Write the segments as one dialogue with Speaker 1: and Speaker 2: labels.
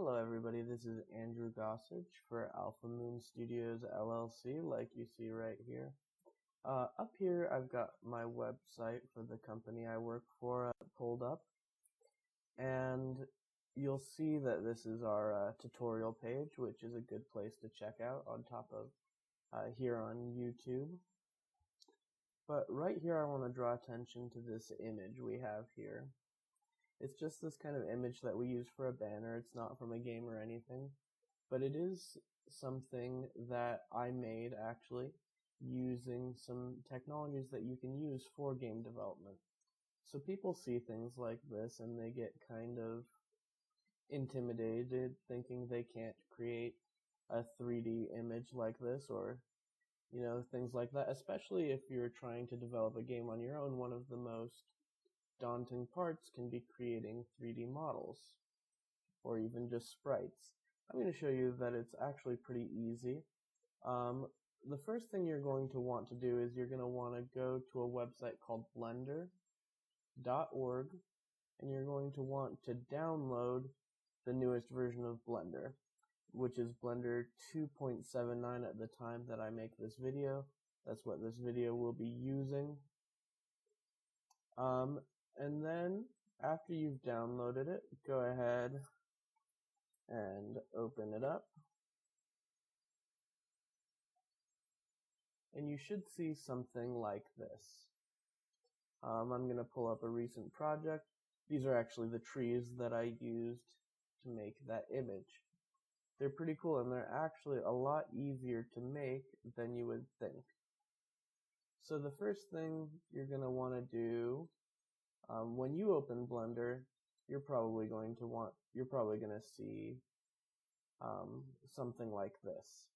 Speaker 1: Hello everybody, this is Andrew Gossage for Alpha Moon Studios LLC, like you see right here. Up here I've got my website for the company I work for pulled up, and you'll see that this is our tutorial page, which is a good place to check out on top of here on YouTube. But right here I want to draw attention to this image we have here. It's just this kind of image that we use for a banner. It's not from a game or anything, but it is something that I made actually using some technologies that you can use for game development. So people see things like this and they get kind of intimidated thinking they can't create a 3D image like this, or things like that, especially if you're trying to develop a game on your own. One of the most daunting parts can be creating 3D models, or even just sprites. I'm going to show you that it's actually pretty easy. The first thing you're going to want to do is you're going to want to go to a website called blender.org, and you're going to want to download the newest version of Blender, which is Blender 2.79 at the time that I make this video. That's what this video will be using. And then after you've downloaded it, go ahead and open it up. And you should see something like this. I'm going to pull up a recent project. These are actually the trees that I used to make that image. They're pretty cool, and they're actually a lot easier to make than you would think. So the first thing you're going to want to do when you open Blender, you're probably going to see something like this.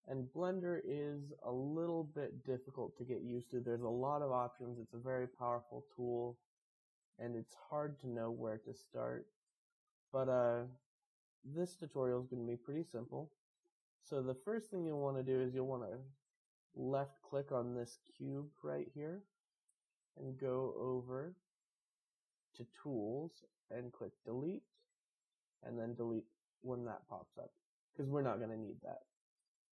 Speaker 1: And Blender is a little bit difficult to get used to. There's a lot of options. It's a very powerful tool, and it's hard to know where to start. But this tutorial is going to be pretty simple. So the first thing you'll want to do is you'll want to left click on this cube right here and go over to Tools and click Delete, and then delete when that pops up, because we're not going to need that.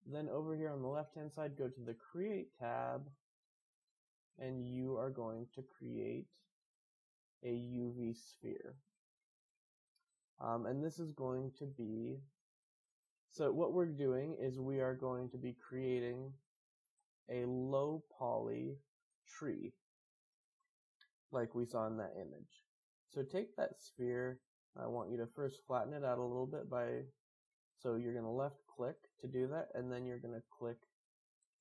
Speaker 1: Then over here on the left hand side, go to the Create tab, and you are going to create a UV sphere. And this is going to be, so what we're doing is we are going to be creating a low poly tree, like we saw in that image. So take that sphere, I want you to first flatten it out a little bit so you're going to left click to do that, and then you're going to click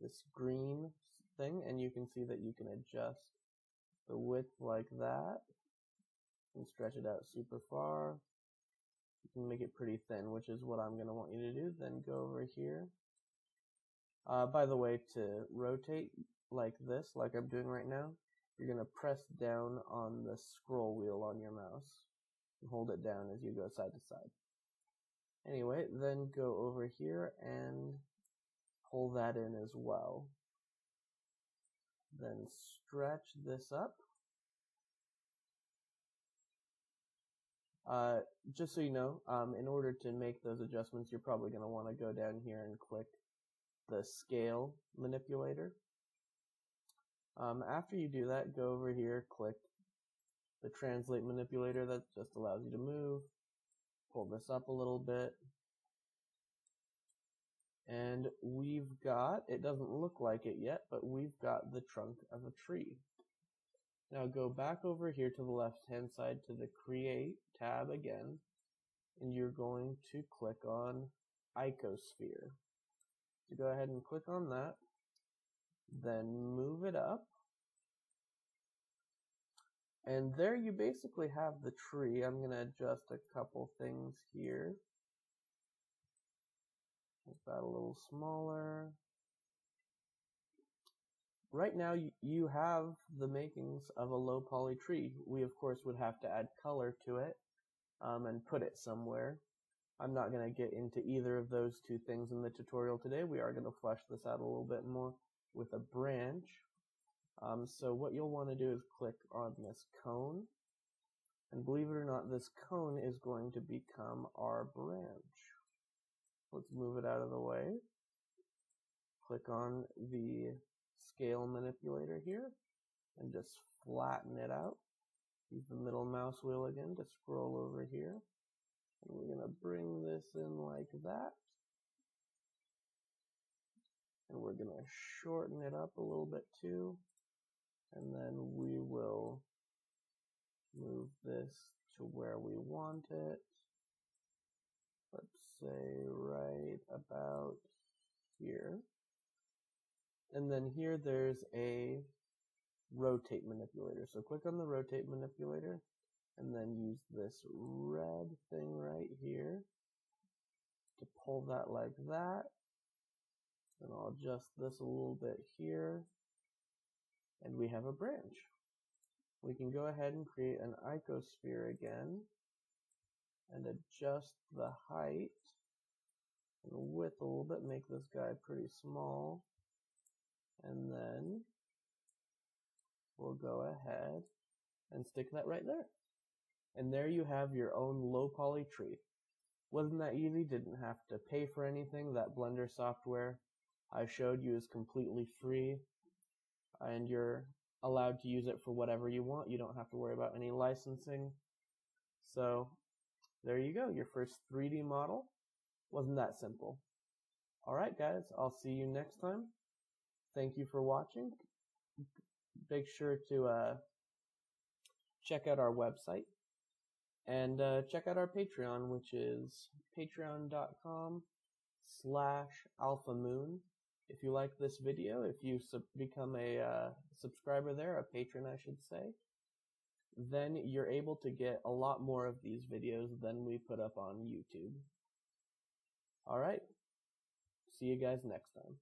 Speaker 1: this green thing, and you can see that you can adjust the width like that, and stretch it out super far. You can make it pretty thin, which is what I'm going to want you to do. Then go over here. By the way, to rotate like this, like I'm doing right now, you're going to press down on the scroll wheel on your mouse and hold it down as you go side to side. Anyway, then go over here and pull that in as well. Then stretch this up. Just so you know, in order to make those adjustments, you're probably going to want to go down here and click the scale manipulator. After you do that, go over here, click the translate manipulator. That just allows you to move. Pull this up a little bit. And we've got, it doesn't look like it yet, but we've got the trunk of a tree. Now go back over here to the left hand side to the Create tab again, and you're going to click on Icosphere. So go ahead and click on that, then move it up, and there you basically have the tree. I'm going to adjust a couple things here. Make that a little smaller. Right now you have the makings of a low poly tree. We of course would have to add color to it and put it somewhere. I'm not going to get into either of those two things in the tutorial today. We are going to flesh this out a little bit more with a branch. So what you'll want to do is click on this cone, And believe it or not, this cone is going to become our branch. Let's move it out of the way. Click on the scale manipulator here and just flatten it out. Use the middle mouse wheel again to scroll over here. And we're going to bring this in like that. And we're going to shorten it up a little bit too. And then we will move this to where we want it. Let's say right about here. And then here there's a rotate manipulator. So click on the rotate manipulator and then use this red thing right here to pull that like that. And I'll adjust this a little bit here. And we have a branch. We can go ahead and create an icosphere again and adjust the height and width a little bit, make this guy pretty small. And then we'll go ahead and stick that right there. And there you have your own low poly tree. Wasn't that easy? Didn't have to pay for anything. That Blender software I showed you is completely free, and you're allowed to use it for whatever you want. You don't have to worry about any licensing. So there you go, your first 3D model. Wasn't that simple? Alright guys, I'll see you next time. Thank you for watching. Make sure to check out our website and check out our Patreon, which is patreon.com/alphamoon. If you like this video, if you become a subscriber there, a patron I should say, then you're able to get a lot more of these videos than we put up on YouTube. Alright, see you guys next time.